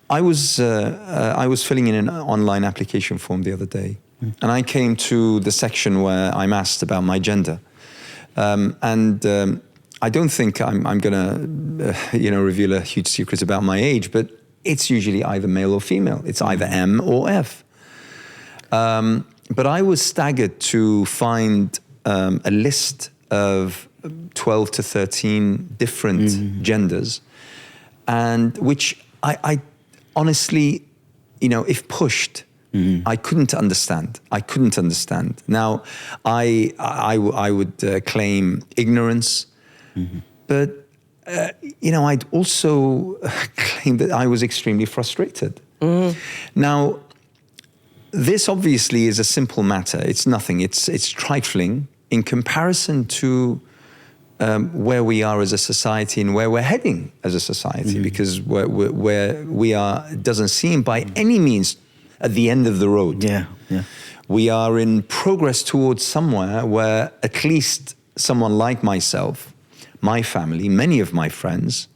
I was filling in an online application form the other day, and I came to the section where I'm asked about my gender, and I don't think I'm going to reveal a huge secret about my age, but it's usually either male or female. It's either M or F. But I was staggered to find a list of 12 to 13 different genders, and which I honestly, if pushed, I couldn't understand. Now, I would claim ignorance, but I'd also claim that I was extremely frustrated. Now, this obviously is a simple matter. It's nothing. It's trifling in comparison to where we are as a society and where we're heading as a society, because where we are doesn't seem by any means at the end of the road. Yeah. We are in progress towards somewhere where at least someone like myself, my family, many of my friends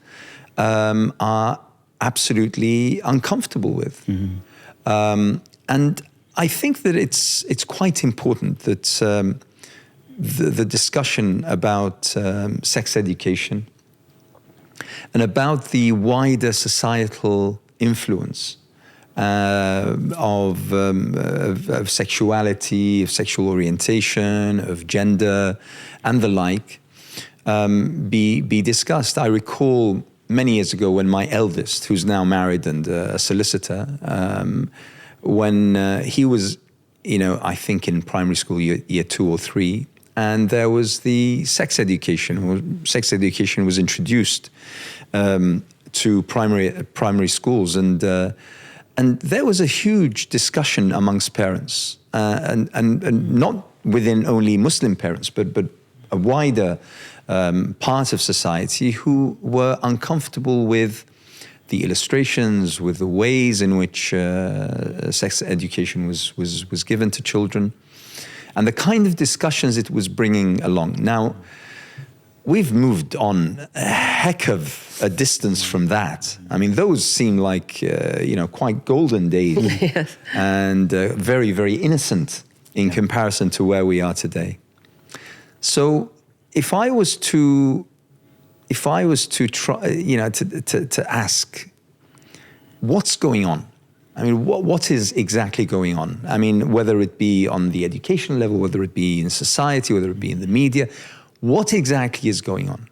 are absolutely uncomfortable with. And I think that it's quite important that the discussion about sex education and about the wider societal influence of sexuality, of sexual orientation, of gender, and the like, be discussed. I recall many years ago when my eldest, who's now married and a solicitor, when he was, I think in primary school, year 2 or 3, and there was the sex education. Sex education was introduced to primary schools, and there was a huge discussion amongst parents, and not within only Muslim parents, but a wider part of society who were uncomfortable with the illustrations, with the ways in which sex education was given to children, and the kind of discussions it was bringing along. Now, we've moved on a heck of a distance from that. I mean, those seem like, quite golden days. Yes. And very, very innocent in comparison to where we are today. So if I was to try, to ask, what's going on? I mean, what is exactly going on? I mean, whether it be on the education level, whether it be in society, whether it be in the media, what exactly is going on?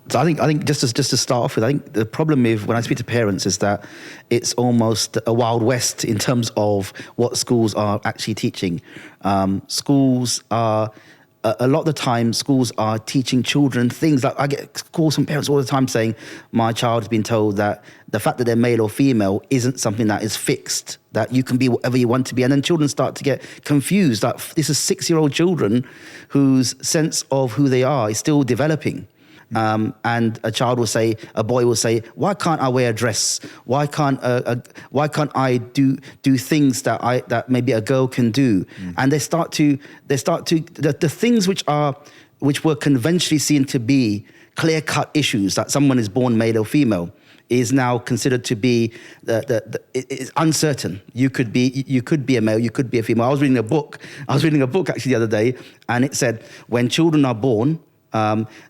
So I think just to start off with, I think the problem with when I speak to parents is that it's almost a wild west in terms of what schools are actually teaching. Schools are a lot of the time, schools are teaching children things like, I get calls from parents all the time saying, my child has been told that the fact that they're male or female isn't something that is fixed, that you can be whatever you want to be. And then children start to get confused. Like, this is 6-year-old children whose sense of who they are is still developing. And a boy will say, why can't I wear a dress? Why can't I do things that maybe a girl can do? And they start to the things which were conventionally seen to be clear-cut issues, that someone is born male or female, is now considered to be it's uncertain. You could be a male, you could be a female. I was reading a book actually the other day, and it said when children are born,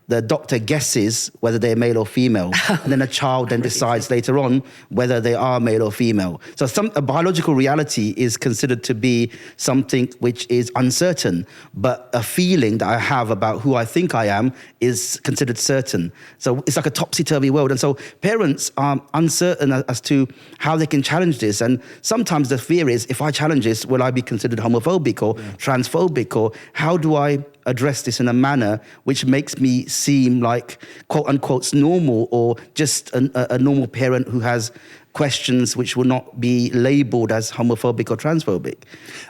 the doctor guesses whether they're male or female, and then a child then decides later on whether they are male or female. So a biological reality is considered to be something which is uncertain, but a feeling that I have about who I think I am is considered certain. So it's like a topsy-turvy world. And so parents are uncertain as to how they can challenge this. And sometimes the fear is, if I challenge this, will I be considered homophobic or transphobic? Or how do I address this in a manner which makes me seem like, quote unquote, normal, or just a normal parent who has questions which will not be labeled as homophobic or transphobic?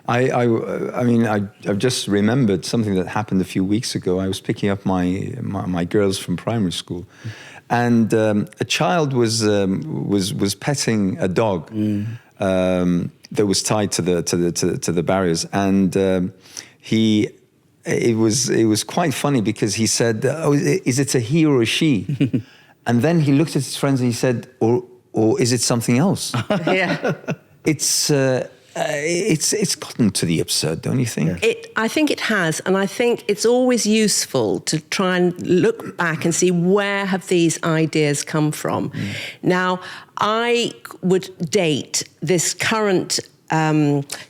I've just remembered something that happened a few weeks ago. I was picking up my girls from primary school, and a child was petting a dog that was tied to the barriers, and It was quite funny because he said, "Oh, is it a he or a she?" And then he looked at his friends and he said, or is it something else? Yeah. It's gotten to the absurd, don't you think? Yeah. I think it has, and I think it's always useful to try and look back and see where have these ideas come from. Now, I would date this current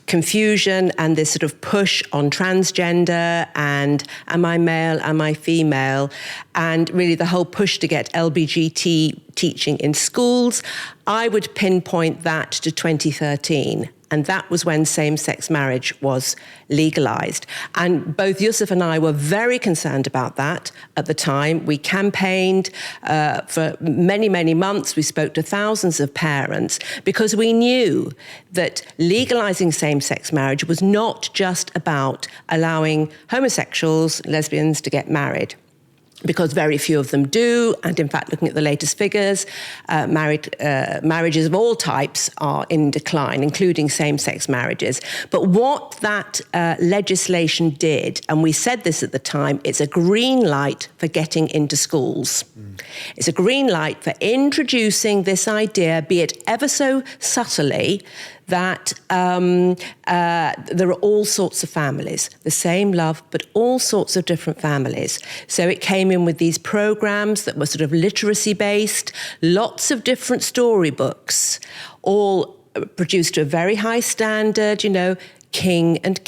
confusion and this sort of push on transgender and am I male, am I female, and really the whole push to get LBGT teaching in schools. I would pinpoint that to 2013. And that was when same-sex marriage was legalised. And both Yusuf and I were very concerned about that at the time. We campaigned for many, many months. We spoke to thousands of parents because we knew that legalising same-sex marriage was not just about allowing homosexuals, lesbians to get married, because very few of them do. And in fact, looking at the latest figures, marriages of all types are in decline, including same-sex marriages. But what that legislation did, and we said this at the time, it's a green light for getting into schools. It's a green light for introducing this idea, be it ever so subtly, that there are all sorts of families, the same love, but all sorts of different families. So it came in with these programs that were sort of literacy-based, lots of different storybooks, all produced to a very high standard, king and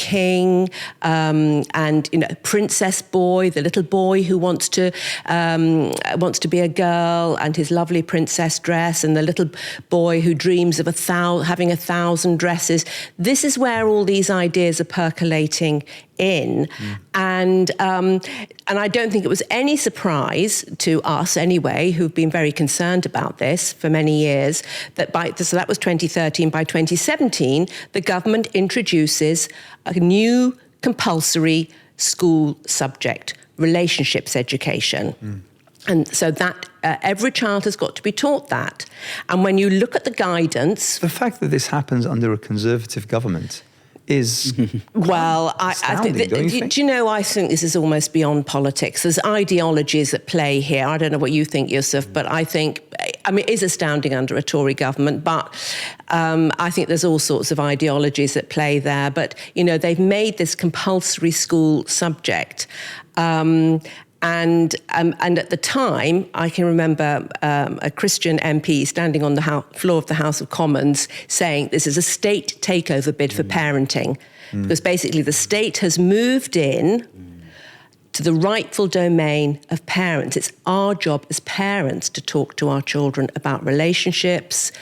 princess boy, the little boy who wants to be a girl, and his lovely princess dress, and the little boy who dreams of having 1,000 dresses. This is where all these ideas are percolating in, and I don't think it was any surprise to us anyway, who've been very concerned about this for many years, so that was 2013. By 2017, the government introduces a new compulsory school subject, relationships education. And so that every child has got to be taught that. And when you look at the guidance... The fact that this happens under a Conservative government is well, I think I think this is almost beyond politics. There's ideologies at play here. I don't know what you think, Yusuf, but I think, it is astounding under a Tory government, but I think there's all sorts of ideologies at play there. But, they've made this compulsory school subject. And at the time, I can remember a Christian MP standing on the floor of the House of Commons saying this is a state takeover bid for parenting, because basically the state has moved in to the rightful domain of parents. It's our job as parents to talk to our children about relationships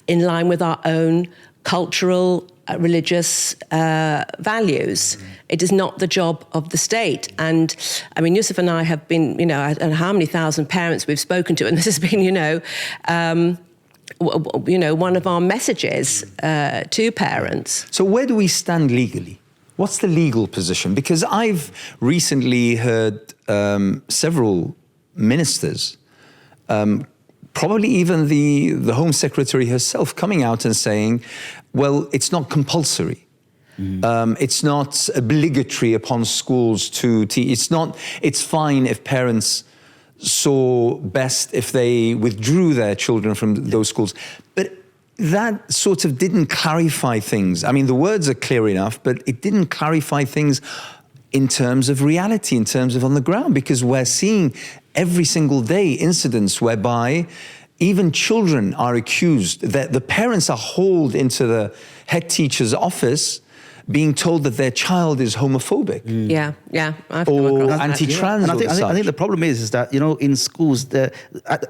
in line with our own cultural, religious values. It is not the job of the state. And Yusuf and I have been, I don't know how many thousand parents we've spoken to, and this has been, one of our messages to parents. So where do we stand legally? What's the legal position? Because I've recently heard several ministers, probably even the Home Secretary herself, coming out and saying, well, it's not compulsory. It's not obligatory upon schools to teach. It's fine if parents saw best if they withdrew their children from those schools. But that sort of didn't clarify things. The words are clear enough, but it didn't clarify things in terms of reality, in terms of on the ground, because we're seeing every single day incidents whereby even children are accused, that the parents are hauled into the head teacher's office being told that their child is homophobic. Yeah, I've or anti-trans. And I think the problem is that, in schools,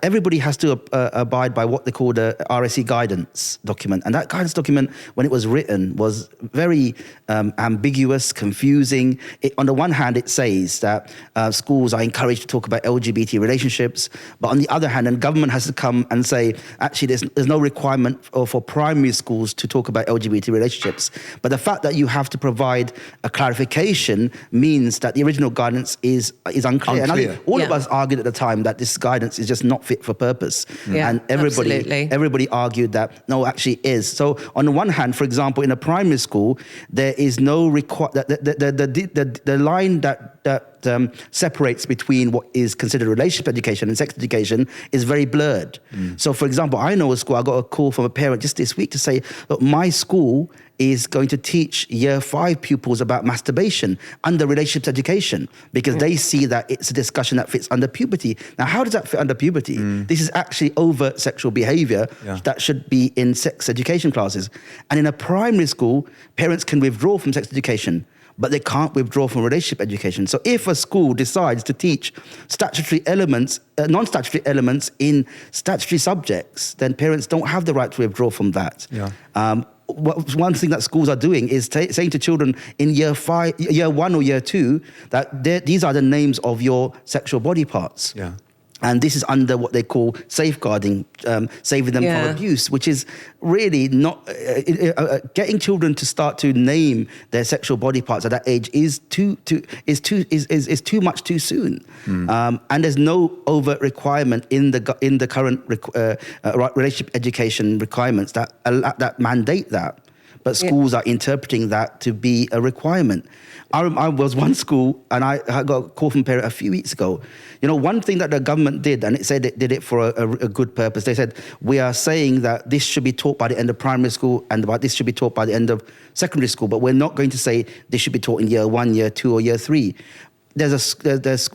everybody has to abide by what they call the RSE guidance document. And that guidance document, when it was written, was very ambiguous, confusing. On the one hand, it says that schools are encouraged to talk about LGBT relationships. But on the other hand, the government has to come and say, actually, there's no requirement for primary schools to talk about LGBT relationships. But the fact that you have to provide a clarification means that the original guidance is unclear. And I think all of us argued at the time that this guidance is just not fit for purpose. Yeah, and everybody argued that, no, actually it is. So on the one hand, for example, in a primary school, there is no the line that separates between what is considered relationship education and sex education is very blurred. So, for example, I know a school, I got a call from a parent just this week to say, look, my school is going to teach year 5 pupils about masturbation under relationships education because they see that it's a discussion that fits under puberty. Now, how does that fit under puberty? This is actually overt sexual behavior that should be in sex education classes. And in a primary school, parents can withdraw from sex education, but they can't withdraw from relationship education. So if a school decides to teach statutory elements, non-statutory elements in statutory subjects, then parents don't have the right to withdraw from that. One thing that schools are doing is saying to children in year 1 or year 2 that these are the names of your sexual body parts. And this is under what they call safeguarding, saving them from abuse, which is really not getting children to start to name their sexual body parts at that age is too much too soon. And there's no overt requirement in the current relationship education requirements that mandate that. But schools are interpreting that to be a requirement. I was one school, and I got a call from a parent a few weeks ago. You know, one thing that the government did, and it said it did it for a good purpose. They said, we are saying that this should be taught by the end of primary school and this should be taught by the end of secondary school, but we're not going to say this should be taught in year 1, year 2, or year 3. There's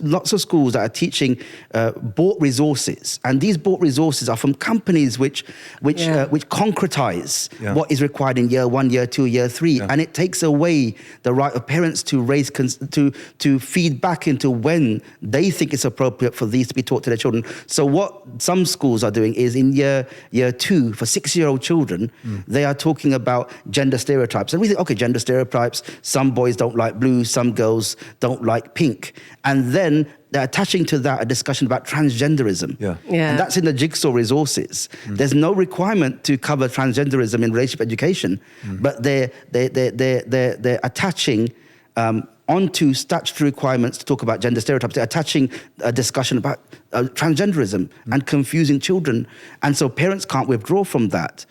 lots of schools that are teaching bought resources, and these bought resources are from companies which concretize what is required in year 1, year 2, year 3, and it takes away the right of parents to raise to feed back into when they think it's appropriate for these to be taught to their children. So what some schools are doing is in year 2 for 6-year-old children, they are talking about gender stereotypes, and we think, okay, gender stereotypes. Some boys don't like blue, some girls don't like pink. And then they're attaching to that a discussion about transgenderism. And that's in the jigsaw resources. There's no requirement to cover transgenderism in relationship education, but they're attaching onto statutory requirements to talk about gender stereotypes. They're attaching a discussion about transgenderism and confusing children. And so parents can't withdraw from that.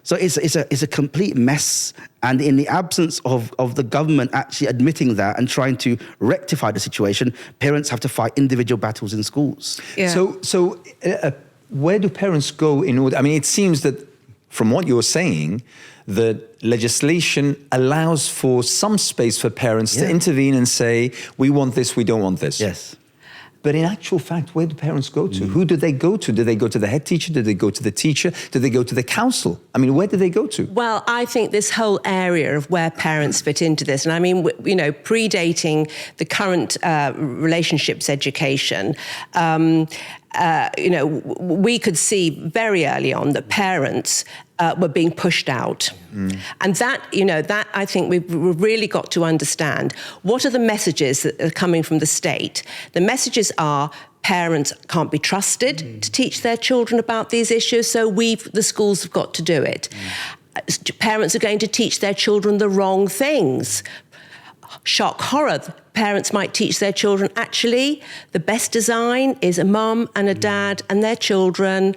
So it's a complete mess, and in the absence of the government actually admitting that and trying to rectify the situation, parents have to fight individual battles in schools. So where do parents go in order? I mean, it seems that from what you're saying, the legislation allows for some space for parents to intervene and say, we want this, we don't want this. Yes. But in actual fact, where do parents go to? Who do they go to? Do they go to the head teacher? Do they go to the teacher? Do they go to the council? I mean, where do they go to? Well, I think this whole area of where parents fit into this, and I mean, you know, predating the current relationships education, you know, we could see very early on that parents were being pushed out. And that, you know, that I think we've really got to understand. What are the messages that are coming from the state? The messages are parents can't be trusted to teach their children about these issues, so the schools have got to do it. Parents are going to teach their children the wrong things. Shock, horror. Parents might teach their children, actually, the best design is a mum and a dad and their children,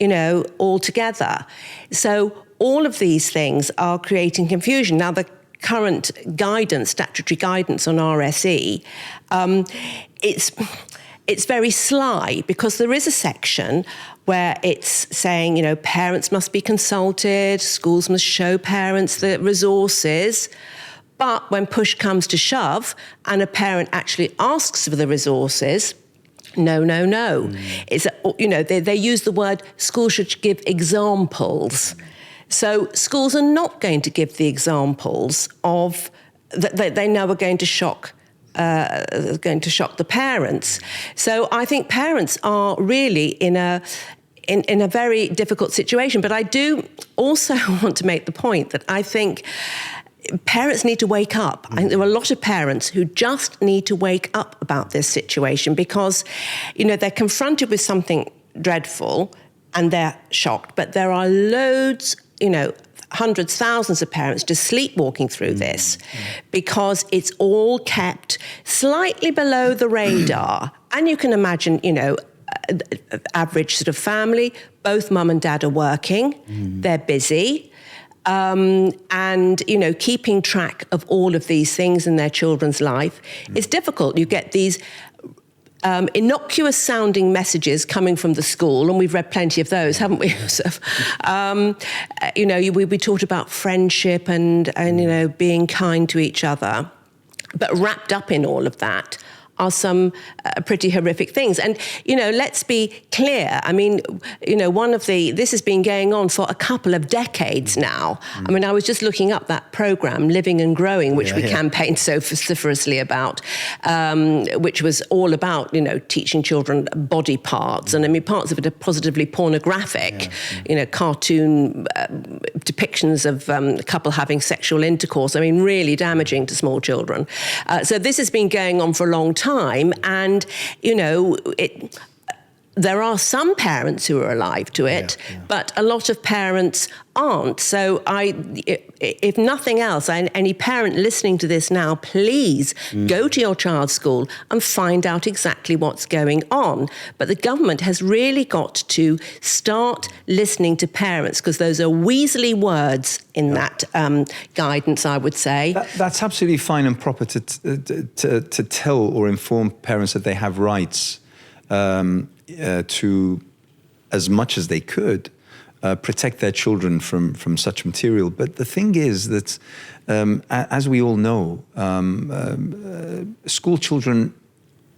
you know, all together. So all of these things are creating confusion. Now, the current guidance, statutory guidance on RSE, it's very sly because there is a section where it's saying, you know, parents must be consulted, schools must show parents the resources. But when push comes to shove and a parent actually asks for the resources, no. It's, you know, they use the word schools should give examples. So schools are not going to give the examples of that they know are going to shock the parents. So I think parents are really in a very difficult situation. But I do also want to make the point that I think parents need to wake up. I think there are a lot of parents who just need to wake up about this situation because, you know, they're confronted with something dreadful and they're shocked. But there are loads, you know, hundreds, thousands of parents just sleepwalking through this because it's all kept slightly below the radar. And you can imagine, you know, average sort of family, both mum and dad are working, they're busy. and, keeping track of all of these things in their children's life is difficult. You get these innocuous sounding messages coming from the school, and we've read plenty of those, haven't we, Yusuf? We talked about friendship and being kind to each other, but wrapped up in all of that are some pretty horrific things. And, let's be clear. I mean, this has been going on for a couple of decades now. I mean, I was just looking up that program, Living and Growing, which we campaigned so vociferously about, which was all about, teaching children body parts. And I mean, parts of it are positively pornographic, cartoon depictions of a couple having sexual intercourse. I mean, really damaging to small children. So this has been going on for a long time. And, there are some parents who are alive to it, but a lot of parents aren't. So if nothing else, any parent listening to this now, please go to your child's school and find out exactly what's going on. But the government has really got to start listening to parents, because those are weaselly words in that guidance, I would say. That's absolutely fine and proper to tell or inform parents that they have rights to, as much as they could, protect their children from such material. But the thing is that, as we all know, school children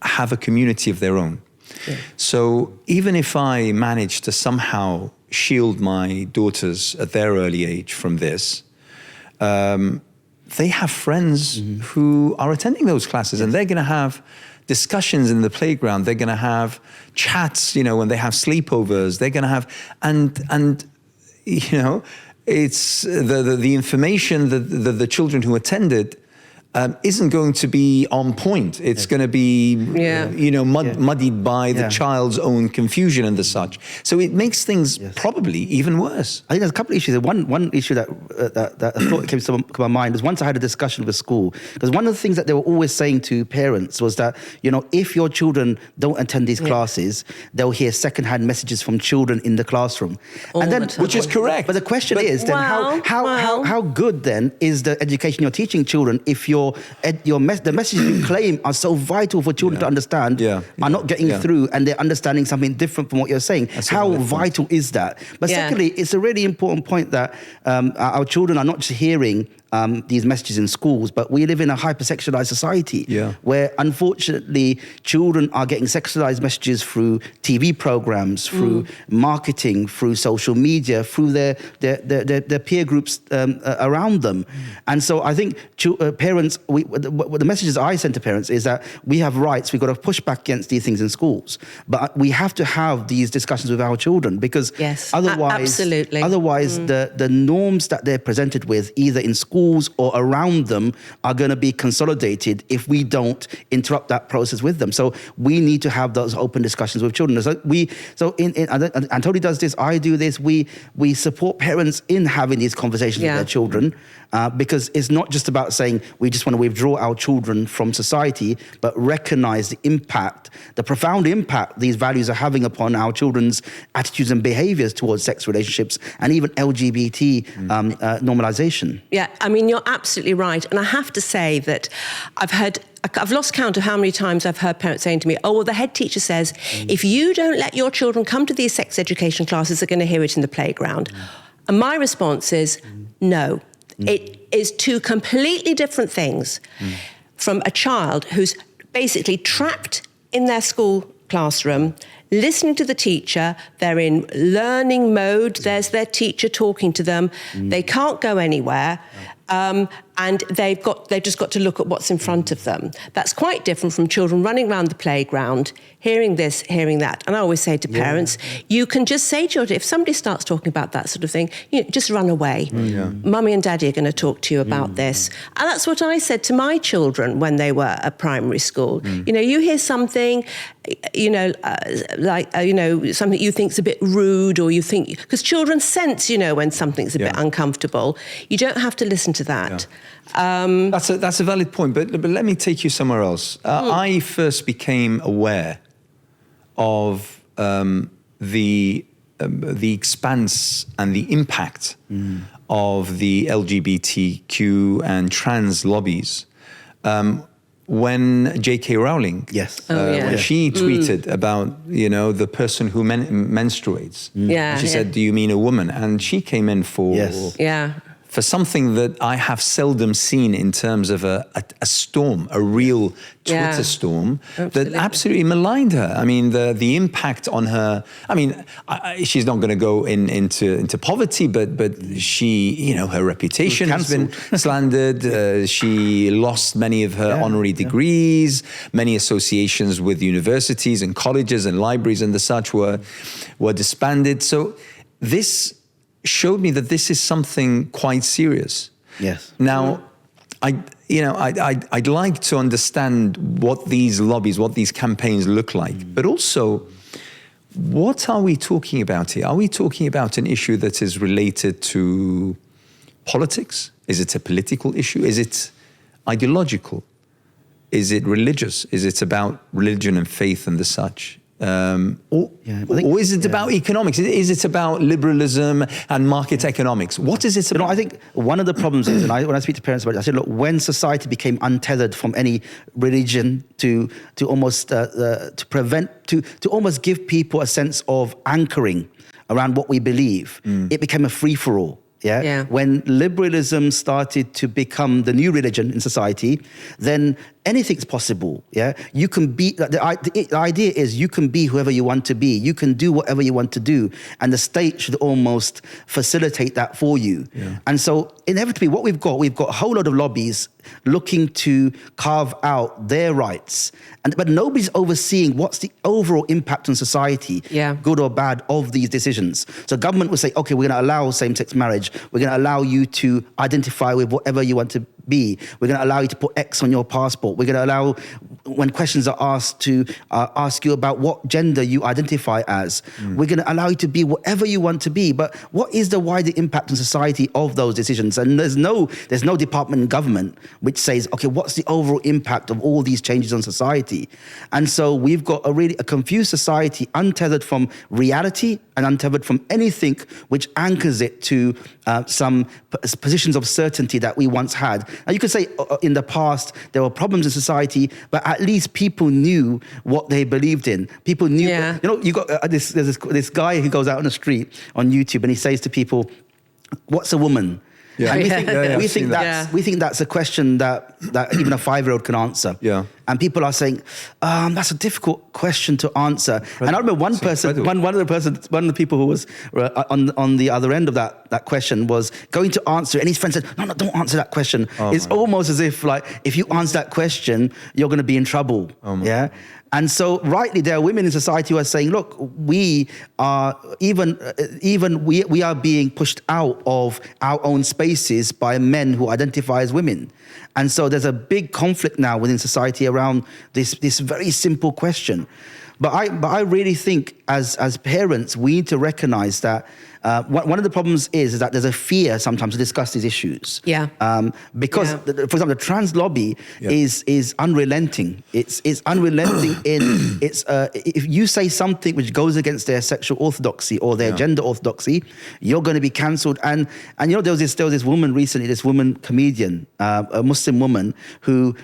have a community of their own. Yeah. So even if I manage to somehow shield my daughters at their early age from this, they have friends who are attending those classes, and they're going to have discussions in the playground. They're going to have chats, when they have sleepovers. They're going to have, and it's the information that the children who attended isn't going to be on point. It's going to be, muddied by the child's own confusion and the such. So it makes things probably even worse. I think there's a couple of issues. One issue that I thought came to my mind was once I had a discussion with school, because one of the things that they were always saying to parents was that, if your children don't attend these classes, they'll hear secondhand messages from children in the classroom. Which is correct. But the question is then how good then is the education you're teaching children if the messages you claim are so vital for children to understand are not getting through, and they're understanding something different from what you're saying? How vital is that? But secondly, it's a really important point that our children are not just hearing these messages in schools, but we live in a hypersexualized society where, unfortunately, children are getting sexualized messages through TV programs, through marketing, through social media, through their peer groups around them. And so I think parents, the messages I send to parents is that we have rights. We've got to push back against these things in schools, but we have to have these discussions with our children, because otherwise the norms that they're presented with, either in schools or around them, are going to be consolidated if we don't interrupt that process with them. So we need to have those open discussions with children. Antonia does this, I do this. We support parents in having these conversations with their children, because it's not just about saying we just want to withdraw our children from society, but recognize the impact, the profound impact these values are having upon our children's attitudes and behaviors towards sex relationships and even LGBT normalization. Yeah, I mean, you're absolutely right. And I have to say that I've lost count of how many times I've heard parents saying to me, oh, well, the head teacher says, if you don't let your children come to these sex education classes, they're going to hear it in the playground. And my response is, no. It is two completely different things from a child who's basically trapped in their school classroom, listening to the teacher. They're in learning mode. There's their teacher talking to them. They can't go anywhere. And they've just got to look at what's in front of them. That's quite different from children running around the playground, hearing this, hearing that. And I always say to parents, you can just say to your, if somebody starts talking about that sort of thing, just run away. Mummy and Daddy are going to talk to you about this. And that's what I said to my children when they were at primary school. You hear something, something you think's a bit rude, or you think, because children sense, when something's a bit uncomfortable. You don't have to listen to that. That's a valid point, but let me take you somewhere else. I first became aware of the expanse and the impact of the LGBTQ and trans lobbies. When J.K. Rowling, when she tweeted about, the person who menstruates, she said, "Do you mean a woman?" And she came in for something that I have seldom seen in terms of a storm, a real Twitter storm that absolutely maligned her. I mean, the impact on her. I mean, she's not going to go into poverty, but she, her reputation has been slandered. She lost many of her honorary degrees. Many associations with universities and colleges and libraries and the such were disbanded. So this showed me that this is something quite serious. Yes. Now, I'd like to understand what these lobbies, what these campaigns look like, but also, what are we talking about here? Are we talking about an issue that is related to politics? Is it a political issue? Is it ideological? Is it religious? Is it about religion and faith and the such? Or is it about economics? Is it about liberalism and market economics? What is it about? I think one of the problems is, and when I speak to parents about it, I say, look, when society became untethered from any religion to almost almost give people a sense of anchoring around what we believe, it became a free-for-all. When liberalism started to become the new religion in society, then anything's possible. You can be, the idea is you can be whoever you want to be. You can do whatever you want to do. And the state should almost facilitate that for you. And so inevitably what we've got a whole lot of lobbies looking to carve out their rights. But nobody's overseeing what's the overall impact on society, good or bad, of these decisions. So government will say, okay, we're going to allow same-sex marriage. We're going to allow you to identify with whatever you want to be. We're going to allow you to put X on your passport. We're going to allow, when questions are asked, to ask you about what gender you identify as. We're going to allow you to be whatever you want to be. But what is the wider impact on society of those decisions? And there's no department in government which says, okay, what's the overall impact of all these changes on society? And so we've got a confused society, untethered from reality and untethered from anything which anchors it to some positions of certainty that we once had. Now, you could say in the past there were problems in society, but at least people knew what they believed in. People knew. You got there's this guy who goes out on the street on YouTube and he says to people, "What's a woman?" And we think that's a question that even a 5-year-old can answer. And people are saying, that's a difficult question to answer. And I remember one of the people who was on the other end of that question was going to answer it, and his friend said, no, don't answer that question. It's almost as if, like, if you answer that question, you're going to be in trouble. And so rightly, there are women in society who are saying, look, we are we are being pushed out of our own spaces by men who identify as women. And so there's a big conflict now within society around this very simple question. But I really think as parents, we need to recognize that one of the problems is that there's a fear sometimes to discuss these issues. Because, for example, the trans lobby is unrelenting. It's unrelenting in its. If you say something which goes against their sexual orthodoxy or their gender orthodoxy, you're going to be cancelled. And there was this woman recently, this woman comedian, a Muslim woman who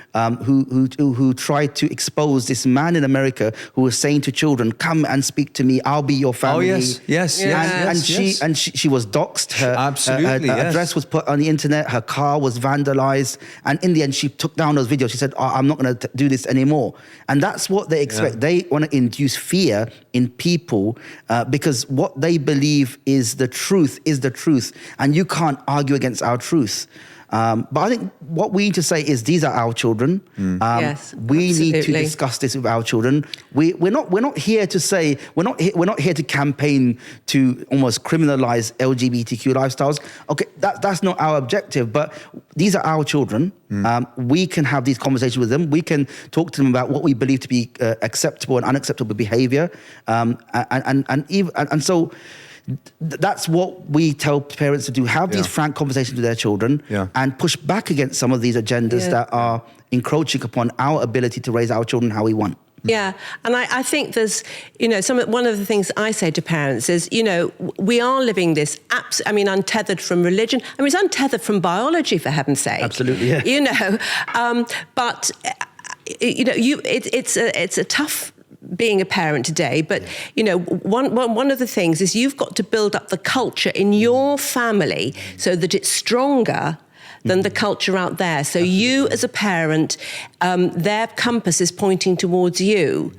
tried to expose this man in America who was saying to children, "Come and speak to me. I'll be your family." And she was doxxed. Her address was put on the internet. Her car was vandalized. And in the end, she took down those videos. She said, I'm not going to do this anymore. And that's what they expect. They want to induce fear in people because what they believe is the truth. And you can't argue against our truth. But I think what we need to say is these are our children. We need to discuss this with our children. We're not here to say we're not here to campaign to almost criminalize LGBTQ lifestyles. Okay, that's not our objective. But these are our children. We can have these conversations with them. We can talk to them about what we believe to be acceptable and unacceptable behavior, and so. That's what we tell parents to do. Have these frank conversations with their children and push back against some of these agendas that are encroaching upon our ability to raise our children how we want. Yeah, and I think there's, one of the things I say to parents is, we are living this, untethered from religion. It's untethered from biology, for heaven's sake. Absolutely, yeah. But, it's a tough being a parent today, but one of the things is you've got to build up the culture in your family so that it's stronger than the culture out there. So you as a parent, their compass is pointing towards you.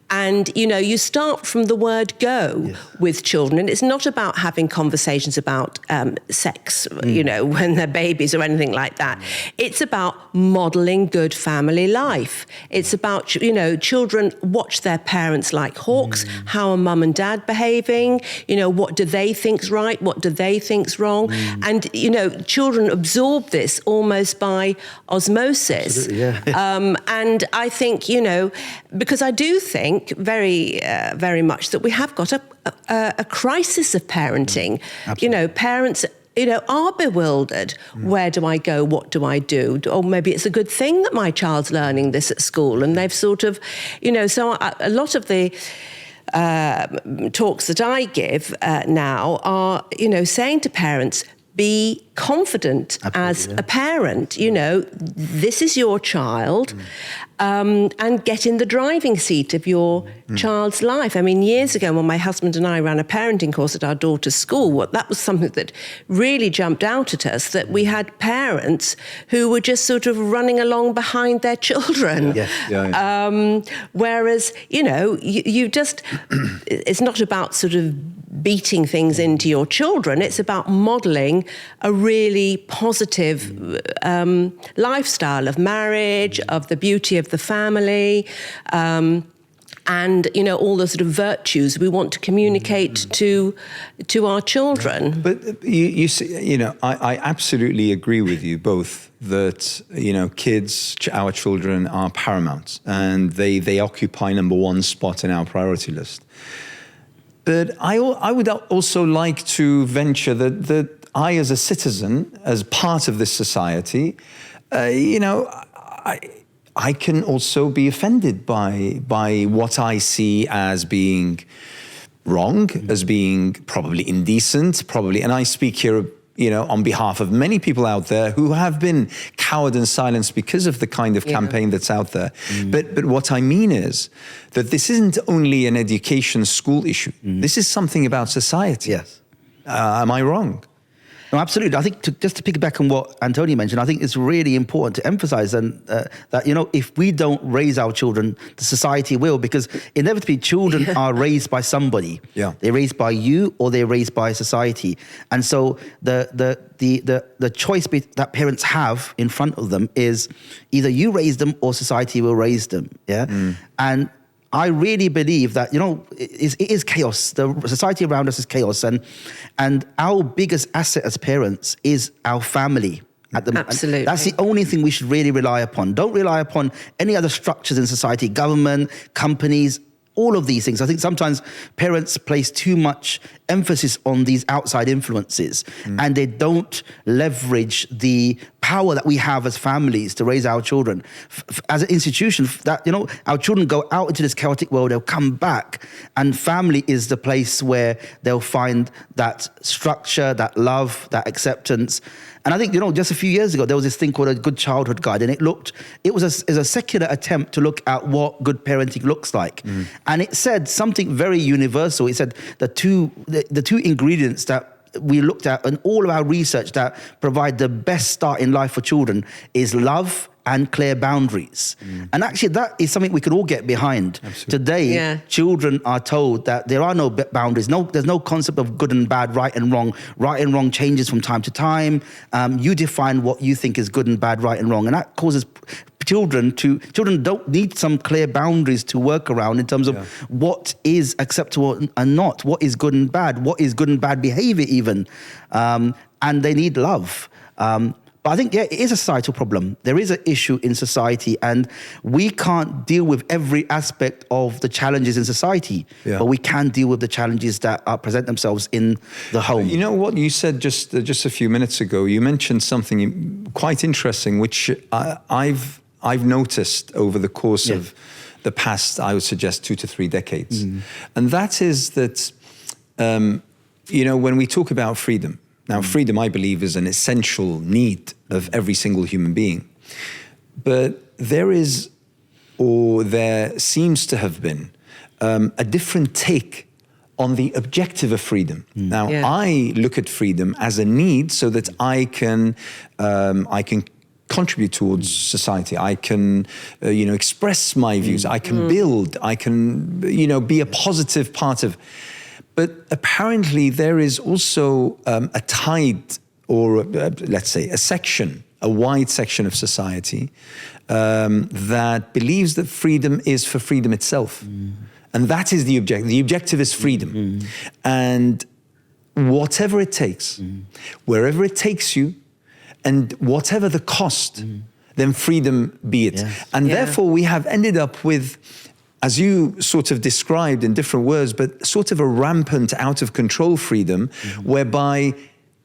And, you start from the word go with children. And it's not about having conversations about sex, when they're babies or anything like that. It's about modelling good family life. It's about, children watch their parents like hawks. How are mum and dad behaving? What do they think's right? What do they think's wrong? And, children absorb this almost by osmosis. And I think, because I do think very, very much that we have got a crisis of parenting. Parents, are bewildered. Where do I go? What do I do? Or maybe it's a good thing that my child's learning this at school, and they've sort of, so a lot of the talks that I give now are, saying to parents, be confident as a parent. This is your child, and get in the driving seat of your child's life. Years ago when my husband and I ran a parenting course at our daughter's school, that was something that really jumped out at us, that we had parents who were just sort of running along behind their children. Whereas, you just, it's not about sort of beating things into your children. It's about modelling a really positive lifestyle of marriage, of the beauty of the family, and all the sort of virtues we want to communicate to our children. But you see, I absolutely agree with you both that kids, our children, are paramount, and they occupy number one spot in our priority list. But I would also like to venture that I, as a citizen, as part of this society, I can also be offended by what I see as being wrong, as being probably indecent, and I speak here, on behalf of many people out there who have been cowed and silenced because of the kind of campaign that's out there. But what I mean is that this isn't only an education school issue. This is something about society. Yes. Am I wrong? No, absolutely. I think just to piggyback on what Antonia mentioned, I think it's really important to emphasize that, if we don't raise our children, the society will, because inevitably children are raised by somebody. Yeah. They're raised by you or they're raised by society. And so the choice that parents have in front of them is either you raise them or society will raise them. Yeah. And I really believe that, it is chaos. The society around us is chaos. And our biggest asset as parents is our family. Absolutely. That's the only thing we should really rely upon. Don't rely upon any other structures in society, government, companies, all of these things. I think sometimes parents place too much emphasis on these outside influences and they don't leverage the power that we have as families to raise our children. As an institution, that our children go out into this chaotic world, they'll come back, and family is the place where they'll find that structure, that love, that acceptance. And I think, just a few years ago, there was this thing called a Good Childhood Guide, and it was a secular attempt to look at what good parenting looks like. And it said something very universal. It said the two ingredients that we looked at in all of our research that provide the best start in life for children is love and clear boundaries. And actually that is something we could all get behind. Absolutely. Today, children are told that there are no boundaries. There's no concept of good and bad, right and wrong. Right and wrong changes from time to time. You define what you think is good and bad, right and wrong. And that causes children don't need some clear boundaries to work around in terms of what is acceptable and not, what is good and bad, what is good and bad behavior even. And they need love. But I think, it is a societal problem. There is an issue in society, and we can't deal with every aspect of the challenges in society, but we can deal with the challenges that present themselves in the home. You know what you said just a few minutes ago? You mentioned something quite interesting, which I've noticed over the course of the past, I would suggest 2 to 3 decades. And that is that, when we talk about freedom, now freedom, I believe, is an essential need of every single human being. But there seems to have been a different take on the objective of freedom. Now, I look at freedom as a need so that I can contribute towards society. I can, express my views. I can build. I can, be a positive part of. But apparently, there is also a tide, or let's say, a wide section of society that believes that freedom is for freedom itself. And that is the objective. The objective is freedom. And whatever it takes, wherever it takes you, and whatever the cost, then freedom be it. Yes. And therefore, we have ended up with, as you sort of described in different words, but sort of a rampant, out of control freedom, whereby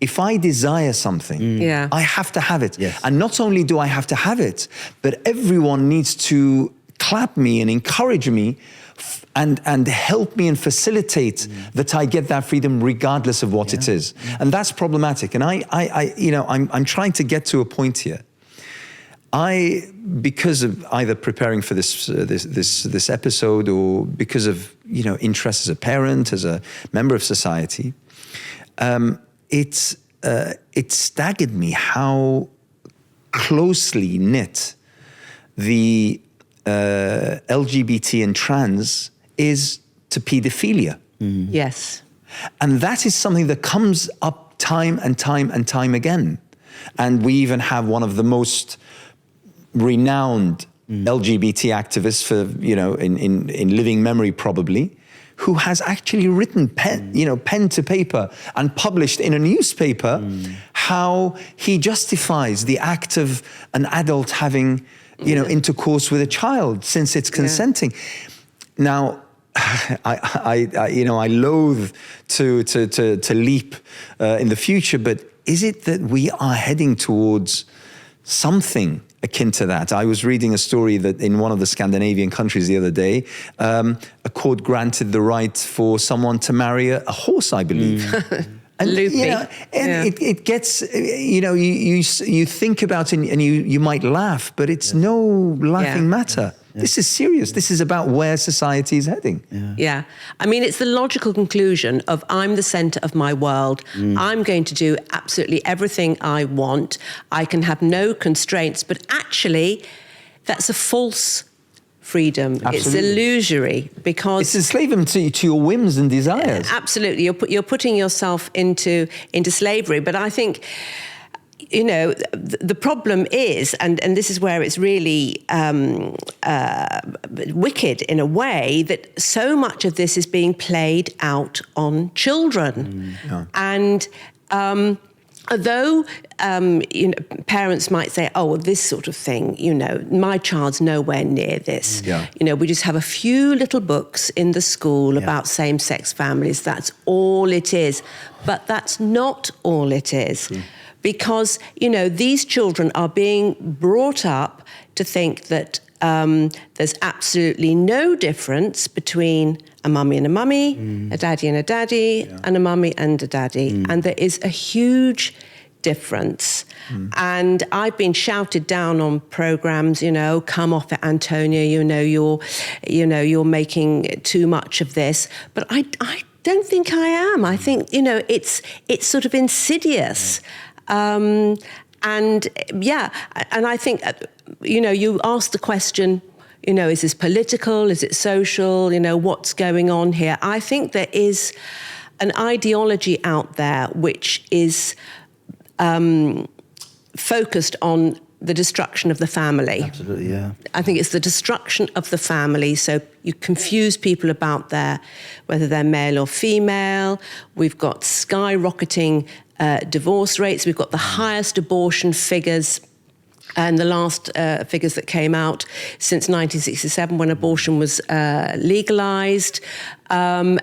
if I desire something, I have to have it. Yes. And not only do I have to have it, but everyone needs to clap me and encourage me and help me and facilitate that I get that freedom regardless of what it is. And that's problematic. And I'm trying to get to a point here. Because of either preparing for this episode or because of interest as a parent, as a member of society, it staggered me how closely knit the LGBT and trans is to paedophilia. Yes. And that is something that comes up time and time and time again. And we even have one of the most renowned LGBT activists for, in living memory probably, who has actually written pen to paper and published in a newspaper how he justifies the act of an adult having, intercourse with a child since it's consenting. Now, I loathe to leap in the future, but is it that we are heading towards something akin to that? I was reading a story that in one of the Scandinavian countries the other day, a court granted the right for someone to marry a horse, I believe. And, it gets, you think about it and you might laugh, but it's no laughing matter. Yeah. This is serious. This is about where society is heading. Yeah. I mean, it's the logical conclusion of I'm the center of my world. I'm going to do absolutely everything I want. I can have no constraints, but actually that's a false freedom. Absolutely. It's illusory because it's enslavement to your whims and desires. Absolutely. You're putting yourself into slavery. But I think, the problem is, and this is where it's really wicked in a way, that so much of this is being played out on children. And although parents might say, oh, well, this sort of thing, my child's nowhere near this. We just have a few little books in the school about same-sex families. That's all it is. But that's not all it is. Because, these children are being brought up to think that there's absolutely no difference between a mummy and a mummy, a daddy and a daddy, and a mummy and a daddy. And there is a huge difference. And I've been shouted down on programs, come off it, Antonia, you're making too much of this. But I don't think I am. I think, it's sort of insidious. And I think, you asked the question, is this political? Is it social? What's going on here? I think there is an ideology out there which is focused on the destruction of the family. Absolutely, yeah. I think it's the destruction of the family. So you confuse people about whether they're male or female. We've got skyrocketing divorce rates. We've got the highest abortion figures, and the last figures that came out since 1967 when abortion was legalized. We're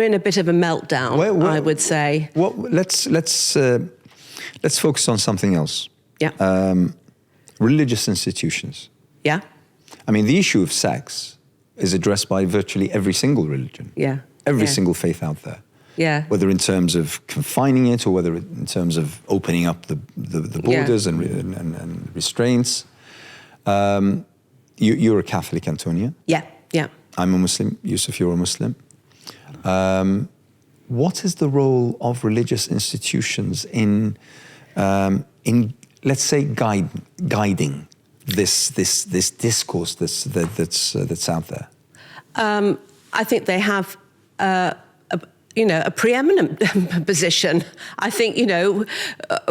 in a bit of a meltdown, I would say. Well, let's focus on something else. Yeah. religious institutions. Yeah. I mean, the issue of sex is addressed by virtually every single religion. Yeah. Every Yeah. single faith out there. Yeah. Whether in terms of confining it or whether in terms of opening up the borders and restraints. You're a Catholic, Antonia. Yeah. Yeah. I'm a Muslim. Yusuf, you're a Muslim. What is the role of religious institutions in let's say, guiding this discourse that's out there? I think they have a preeminent position. I think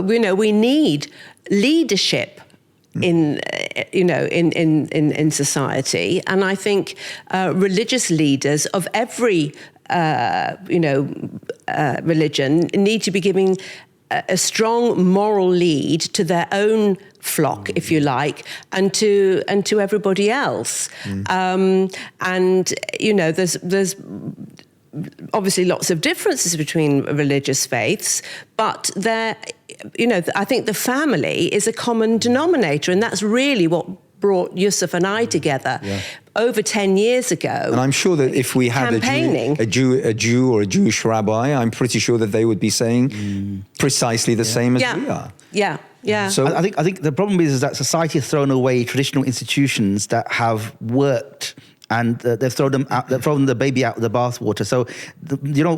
we need leadership in society, and I think religious leaders of every religion need to be giving a strong moral lead to their own flock, if you like, and to everybody else. There's obviously lots of differences between religious faiths, but I think the family is a common denominator, and that's really what brought Yusuf and I together over 10 years ago. And I'm sure that if we had a Jew or a Jewish rabbi, I'm pretty sure that they would be saying precisely the same as we are. Yeah. Yeah. So I think the problem is that society has thrown away traditional institutions that have worked, and they've thrown the baby out of the bathwater. So,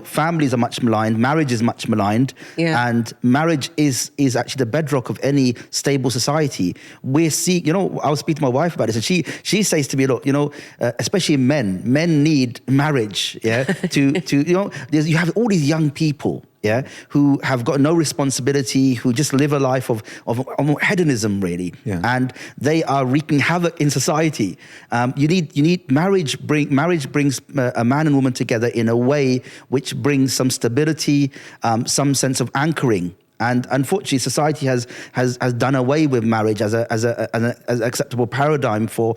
families are much maligned, marriage is much maligned, and marriage is actually the bedrock of any stable society. We're seeing, I was speaking to my wife about this, and she says to me, look, especially men need marriage, you have all these young people, who have got no responsibility, who just live a life of hedonism, really, and they are wreaking havoc in society. You need marriage. Marriage brings a man and woman together in a way which brings some stability, some sense of anchoring. And unfortunately, society has done away with marriage as an acceptable paradigm for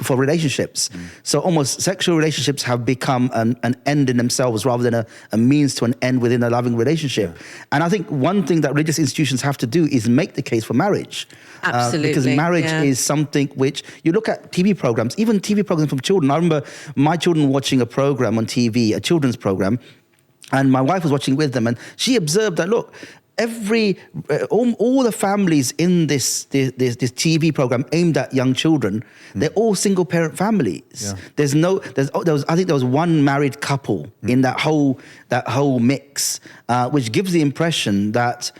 relationships. So almost sexual relationships have become an end in themselves rather than a means to an end within a loving relationship. And I think one thing that religious institutions have to do is make the case for marriage. Absolutely. Because marriage is something which, you look at TV programs, even TV programs from children. I remember my children watching a program on TV, a children's program, and my wife was watching with them, and she observed that, look, all the families in this TV program aimed at young children, they're all single parent families. I think there was one married couple in that whole mix, which gives the impression that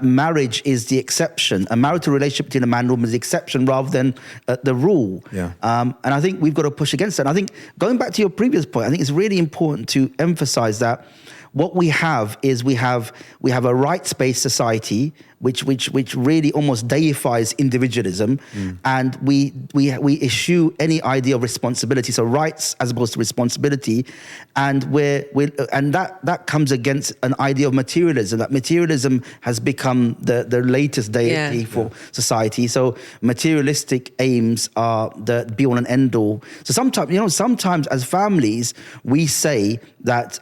marriage is the exception. A marital relationship between a man and woman is the exception rather than the rule. And I think we've got to push against that. And I think, going back to your previous point, I think it's really important to emphasize that what we have is we have a rights-based society which really almost deifies individualism, and we eschew any idea of responsibility. So rights as opposed to responsibility, and that comes against an idea of materialism. That materialism has become the latest deity for society. So materialistic aims are the be all and end all. So sometimes as families we say that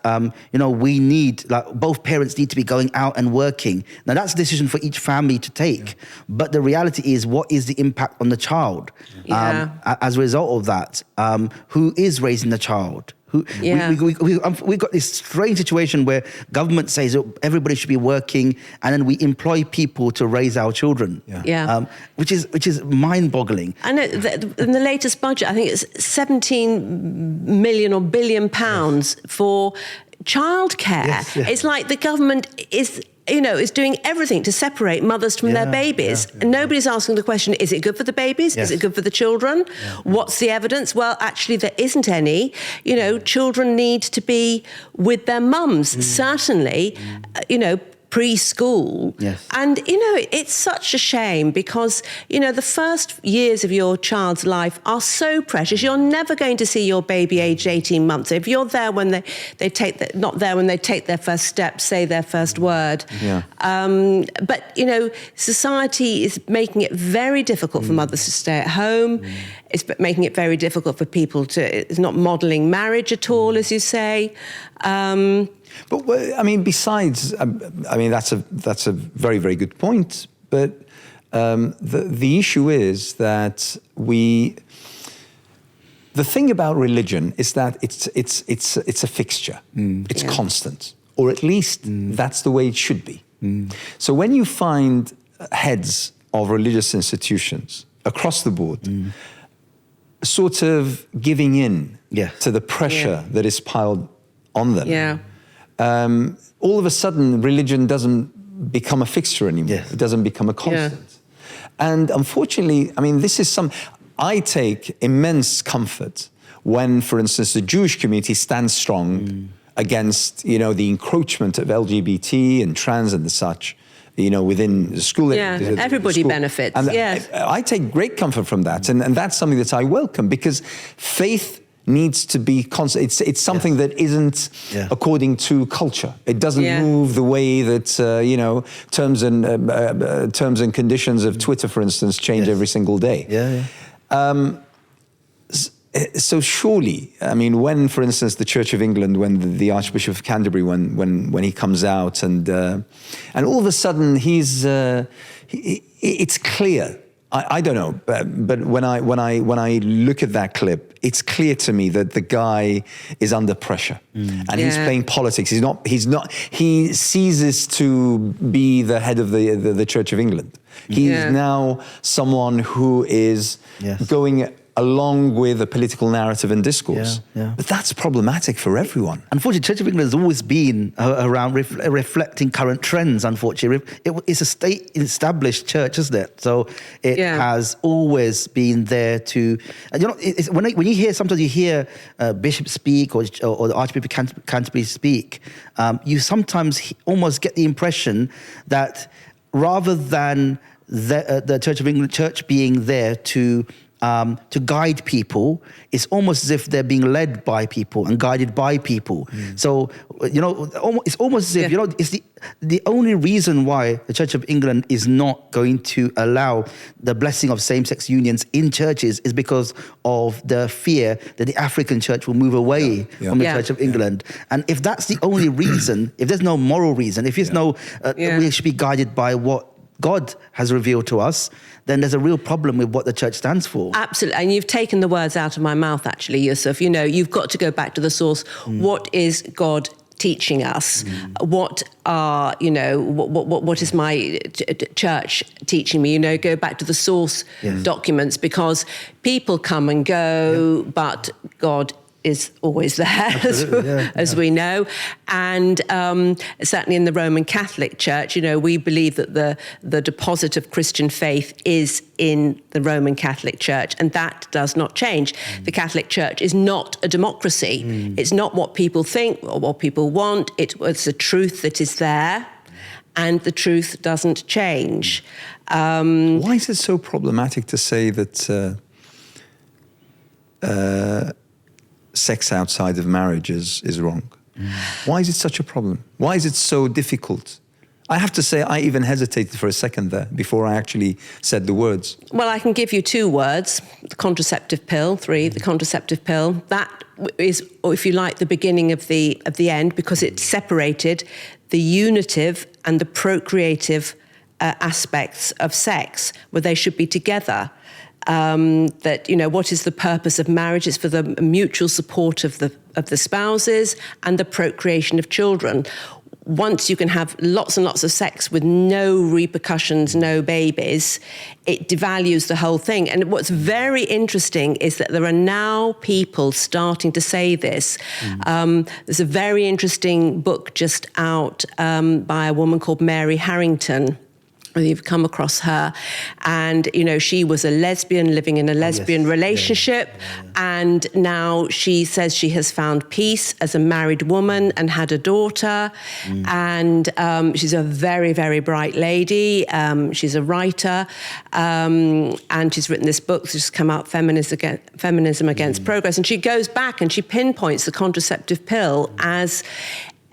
we need, like, both parents need to be going out and working. Now that's a decision for each family to take, but the reality is, what is the impact on the child as a result of that? Who is raising the child? We've got this strange situation where government says that everybody should be working, and then we employ people to raise our children. Which is mind-boggling. I know in the latest budget, I think it's 17 million or billion pounds for childcare. It's like the government is doing everything to separate mothers from their babies. And nobody's asking the question, is it good for the babies? Is it good for the children? What's the evidence? Well, actually, there isn't any. Children need to be with their mums, certainly, preschool. And, it's such a shame because, the first years of your child's life are so precious. You're never going to see your baby aged 18 months. If you're there when not there when they take their first step, say their first word. But, society is making it very difficult for mothers to stay at home. It's making it very difficult for people it's not modelling marriage at all, as you say. But I mean, besides, that's a very, very good point. But The issue is that the thing about religion is that it's a fixture. It's constant, or at least that's the way it should be. So when you find heads of religious institutions across the board sort of giving in to the pressure that is piled on them, all of a sudden religion doesn't become a fixture anymore. It doesn't become a constant. And unfortunately, I mean, I take immense comfort when, for instance, the Jewish community stands strong against, the encroachment of LGBT and trans and such, within the school. Everybody benefits. And I take great comfort from that. And that's something that I welcome, because faith needs to be constant. It's something that isn't according to culture. It doesn't move the way that terms and conditions of Twitter, for instance, change every single day. So surely, I mean, when, for instance, the Church of England, when the Archbishop of Canterbury, when he comes out and all of a sudden it's clear. I don't know, but when I look at that clip, it's clear to me that the guy is under pressure and he's playing politics. He ceases to be the head of the Church of England. He's now someone who is going along with a political narrative and discourse. But that's problematic for everyone. Unfortunately, Church of England has always been around reflecting current trends, unfortunately. It's a state-established church, isn't it? So it has always been there to... when you hear, sometimes you hear bishops speak or the Archbishop of Canterbury speak, you sometimes almost get the impression that rather than the Church of England church being there to guide people, it's almost as if they're being led by people and guided by people. So, it's almost as if, it's the only reason why the Church of England is not going to allow the blessing of same-sex unions in churches is because of the fear that the African church will move away from the Church of England. And if that's the only reason, if there's no moral reason, if there's no, we should be guided by what God has revealed to us, then there's a real problem with what the church stands for. Absolutely. And you've taken the words out of my mouth, actually, Yusuf. You've got to go back to the source. What is God teaching us? What is my church teaching me? Go back to the source documents, because people come and go, but God is always there, as we know. And certainly in the Roman Catholic Church, we believe that the deposit of Christian faith is in the Roman Catholic Church, and that does not change. The Catholic Church is not a democracy. It's not what people think or what people want. It's a truth that is there, and the truth doesn't change. Why is it so problematic to say that sex outside of marriage is wrong? Why is it such a problem? Why is it so difficult? I have to say, I even hesitated for a second there before I actually said the words. Well, I can give you 2 words: the contraceptive pill. 3, the contraceptive pill. That is, or if you like, the beginning of the end, because it separated the unitive and the procreative aspects of sex, where they should be together. What is the purpose of marriage? It's for the mutual support of the spouses and the procreation of children. Once you can have lots and lots of sex with no repercussions, no babies, it devalues the whole thing. And what's very interesting is that there are now people starting to say this. There's a very interesting book just out by a woman called Mary Harrington. You've come across her, and she was a lesbian living in a lesbian relationship, and now she says she has found peace as a married woman and had a daughter, and she's a very, very bright lady. She's a writer, and she's written this book that's just come out, Feminism Against Progress, and she goes back and she pinpoints the contraceptive pill as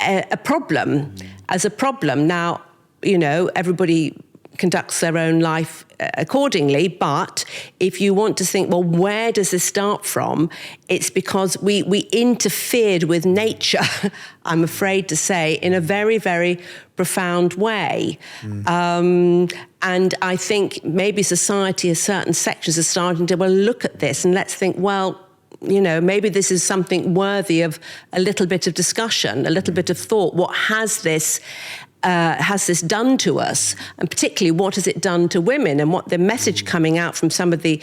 a problem, Now, everybody conducts their own life accordingly. But if you want to think, well, where does this start from? It's because we interfered with nature, I'm afraid to say, in a very, very profound way. And I think maybe society, as certain sections are starting to, well, look at this and let's think, well, you know, maybe this is something worthy of a little bit of discussion, a little bit of thought. What has this done to us, and particularly what has it done to women? And what the message coming out from some of the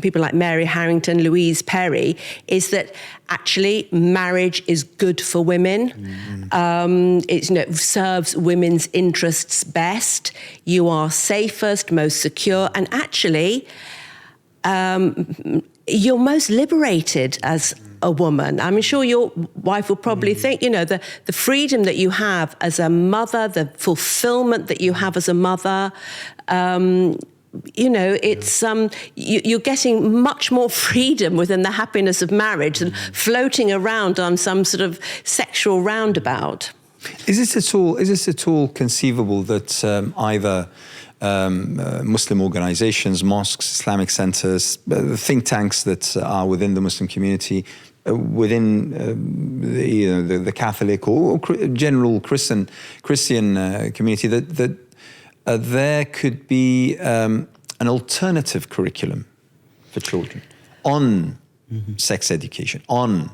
people like Mary Harrington, Louise Perry, is that actually marriage is good for women. It serves women's interests best. You are safest, most secure, and actually you're most liberated as a woman. I'm sure your wife will probably think, you know, the freedom that you have as a mother, the fulfillment that you have as a mother, you know, it's you're getting much more freedom within the happiness of marriage than floating around on some sort of sexual roundabout. Is this at all conceivable that either Muslim organizations, mosques, Islamic centers, think tanks that are within the Muslim community, within the Catholic or general Christian community, that there could be an alternative curriculum for children on sex education, on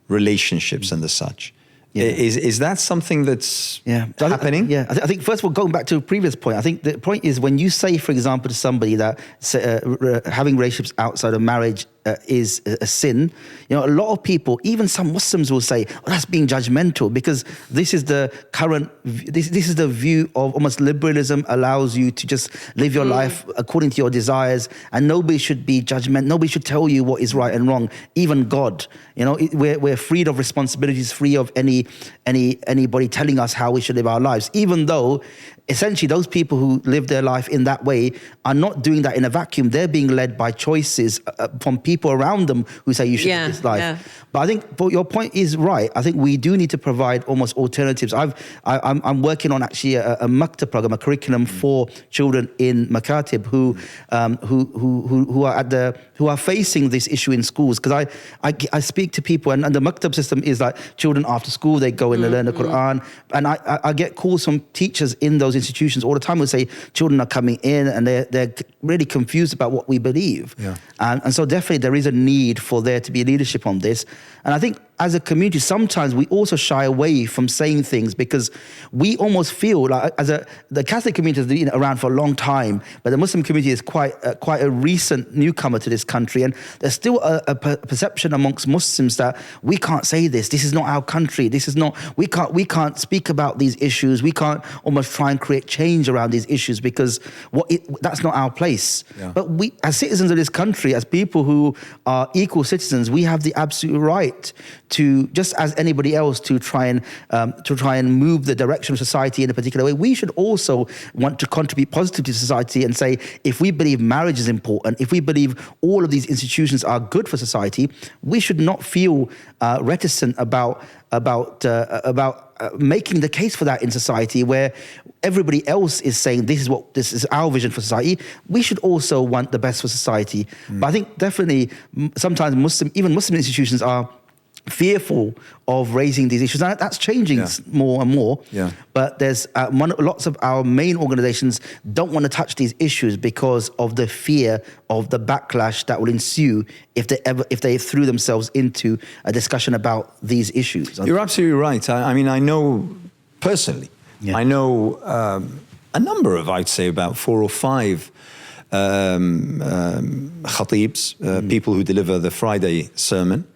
relationships and the such? Yeah. Is that something that's happening? I think first of all, going back to a previous point, I think the point is when you say, for example, to somebody that having relationships outside of marriage is a sin, you know, a lot of people, even some Muslims, will say, oh, that's being judgmental, because this is the current, this is the view of almost liberalism allows you to just live your life according to your desires, and nobody should be judgmental. Nobody should tell you what is right and wrong. Even God, you know, we're freed of responsibilities, free of anybody telling us how we should live our lives, even though essentially those people who live their life in that way are not doing that in a vacuum. They're being led by choices from people around them who say you should live this life. Yeah. But I think your point is right. I think we do need to provide almost alternatives. I'm working on actually a maktab program, a curriculum for children in Makatib who are facing this issue in schools. Because I speak to people, and the maktab system is like children after school, they go and they learn the Quran. And I get calls from teachers in those institutions all the time who say children are coming in and they're really confused about what we believe. Yeah. And so definitely there is a need for there to be leadership on this. And I think as a community, sometimes we also shy away from saying things because we almost feel like, the Catholic community has been around for a long time, but the Muslim community is quite a recent newcomer to this country, and there's still a perception amongst Muslims that we can't say this. This is not our country. This is not. We can't speak about these issues. We can't almost try and create change around these issues because that's not our place. Yeah. But we, as citizens of this country, as people who are equal citizens, we have the absolute right to, just as anybody else, to try and move the direction of society in a particular way. We should also want to contribute positively to society and say, if we believe marriage is important, if we believe all of these institutions are good for society, we should not feel reticent about making the case for that in society, where everybody else is saying this is our vision for society. We should also want the best for society. But I think definitely sometimes even Muslim institutions are fearful of raising these issues. And that's changing more and more. Yeah. But there's lots of our main organizations don't want to touch these issues because of the fear of the backlash that will ensue if they threw themselves into a discussion about these issues. You're absolutely right. I mean, I know personally, I know a number of, I'd say about 4 or 5 khatibs, people who deliver the Friday sermon,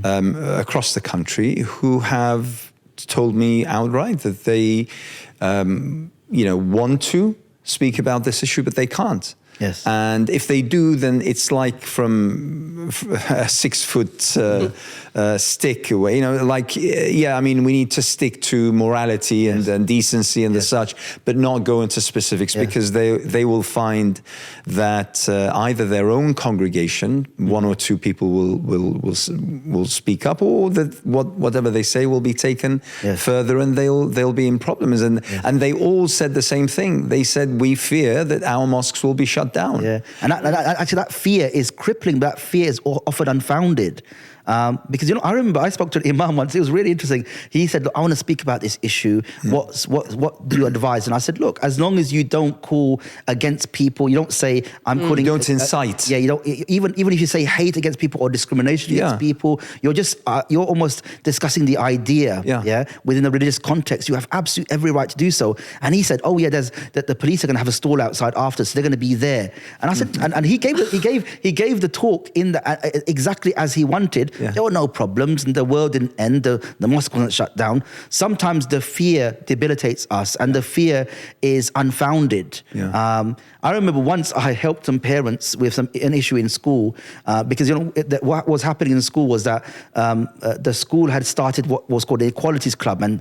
across the country, who have told me outright that they, want to speak about this issue, but they can't. Yes. And if they do, then it's like from a 6 foot stick away. I mean, we need to stick to morality and decency and the such, but not go into specifics because they will find that either their own congregation, one or two people will speak up, or that whatever they say will be taken further, and they'll be in problems. And they all said the same thing. They said, we fear that our mosques will be shut down. Yeah, and actually that fear is crippling. That fear is often unfounded. Because I remember I spoke to an imam once. It was really interesting. He said, "Look, I want to speak about this issue. What do you advise?" And I said, "Look, as long as you don't call against people, you don't say I'm calling. You don't incite. You don't even if you say hate against people or discrimination against people, you're just you're almost discussing the idea. Within a religious context, you have absolutely every right to do so." And he said, "Oh yeah, the police are going to have a stall outside after, so they're going to be there." And I said, and he gave the talk in exactly as he wanted. There were no problems, and the world didn't end. The mosque wasn't shut down. Sometimes the fear debilitates us, and the fear is unfounded. I remember once I helped some parents with an issue in school because what was happening in school was that the school had started what was called the Equalities Club and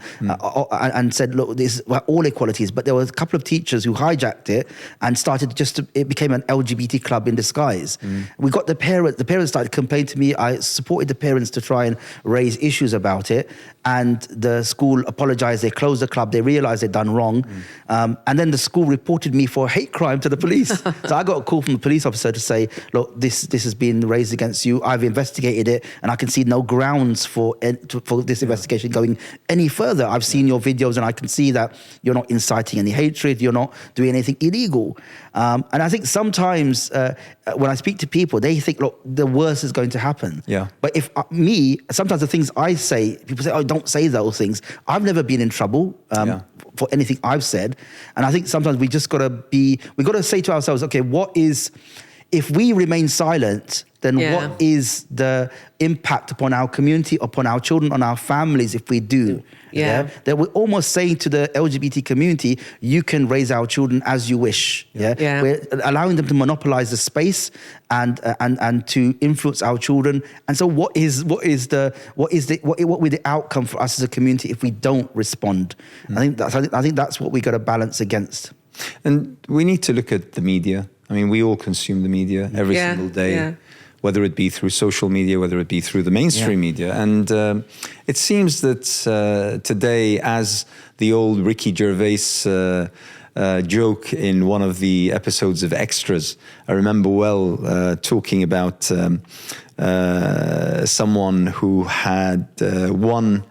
said, "Look, this is all equalities." But there was a couple of teachers who hijacked it and started it became an LGBT club in disguise. We got the parents. The parents started complaining to me. I supported the parents to try and raise issues about it, and the school apologized. They closed the club. They realized they'd done wrong, and then the school reported me for a hate crime to the police. So I got a call from the police officer to say, "Look, this has been raised against you. I've investigated it, and I can see no grounds for this investigation going any further. I've seen your videos, and I can see that you're not inciting any hatred. You're not doing anything illegal." And I think sometimes when I speak to people, they think, "Look, the worst is going to happen." But if sometimes the things I say, people say, "Oh, don't say those things." I've never been in trouble for anything I've said. And I think sometimes we just got to say to ourselves, okay, if we remain silent, then what is the impact upon our community, upon our children, on our families if we do? That we're almost saying to the LGBT community, you can raise our children as you wish. We're allowing them to monopolize the space and to influence our children. And so what will be the outcome for us as a community if we don't respond? I think that's what we got to balance against. And we need to look at the media. I mean, we all consume the media every single day, whether it be through social media, whether it be through the mainstream media. And it seems that today, as the old Ricky Gervais joke in one of the episodes of Extras, I remember well talking about someone who had won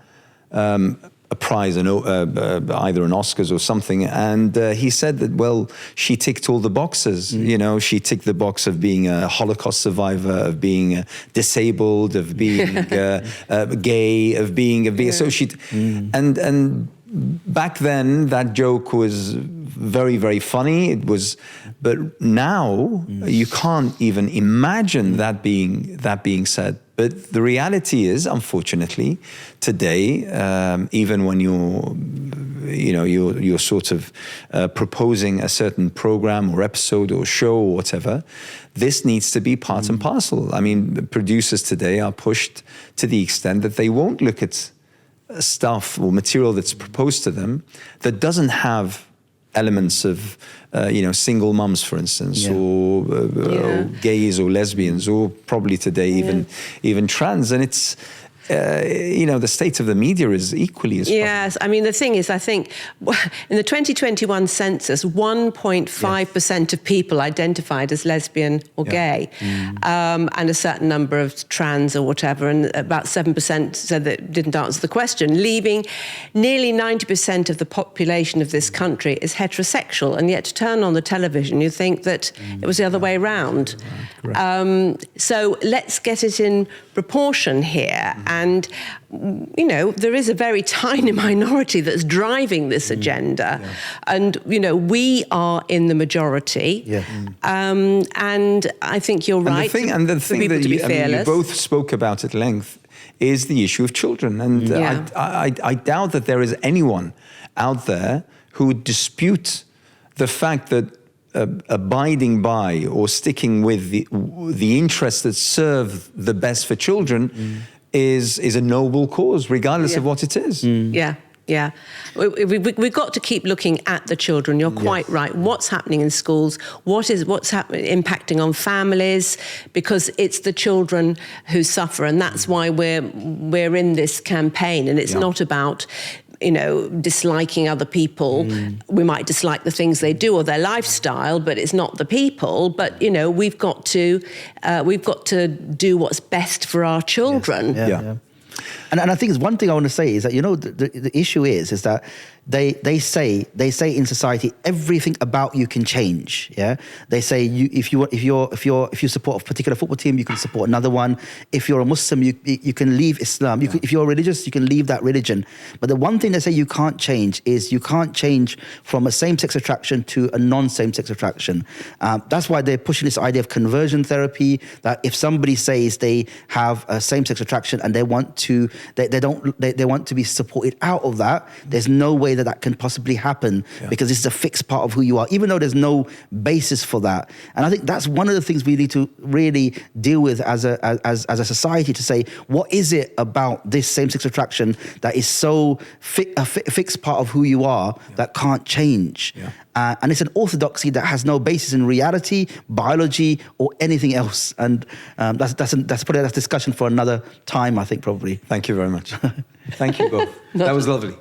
a prize, either an Oscars or something, and he said that, well, she ticked all the boxes. She ticked the box of being a Holocaust survivor, of being disabled, of being gay, of being. So she, and back then that joke was very, very funny. It was, but now you can't even imagine that being said. But the reality is, unfortunately, today, even when you're sort of proposing a certain program or episode or show or whatever, this needs to be part and parcel. I mean, producers today are pushed to the extent that they won't look at stuff or material that's proposed to them that doesn't have elements of, single mums, for instance, or gays or lesbians, or probably today even trans. And it's, the state of the media is equally as Yes, I mean, the thing is, I think in the 2021 census, 1.5% of people identified as lesbian or gay, and a certain number of trans or whatever, and about 7% said that didn't answer the question, leaving nearly 90% of the population of this country is heterosexual. And yet to turn on the television, you think that it was the other way around. So let's get it in proportion here. And, there is a very tiny minority that's driving this agenda. And, we are in the majority. And I think you're right. And the thing that you both spoke about at length is the issue of children. And I doubt that there is anyone out there who would dispute the fact that abiding by or sticking with the interests that serve the best for children is a noble cause, regardless of what it is. Yeah. Yeah, we've got to keep looking at the children. You're quite right. What's happening in schools? What's impacting on families? Because it's the children who suffer, and that's why we're in this campaign. And it's not about, you know, disliking other people. We might dislike the things they do or their lifestyle, but it's not the people. But you know, we've got to do what's best for our children. Yeah. And I think one thing I want to say is that, you know, the issue is that they say in society everything about you can change. Yeah, they say if you support a particular football team, you can support another one. If you're a Muslim, you can leave Islam. If you're religious, you can leave that religion. But the one thing they say you can't change is you can't change from a same-sex attraction to a non-same-sex attraction. That's why they're pushing this idea of conversion therapy. That if somebody says they have a same-sex attraction and they want to be supported out of that, there's no way that can possibly happen because this is a fixed part of who you are, even though there's no basis for that. And I think that's one of the things we need to really deal with as a society, to say, what is it about this same-sex attraction that is so a fixed part of who you are that can't change? And it's an orthodoxy that has no basis in reality, biology, or anything else. And that's probably a discussion for another time, I think, probably. Thank you very much. Thank you both. That was lovely.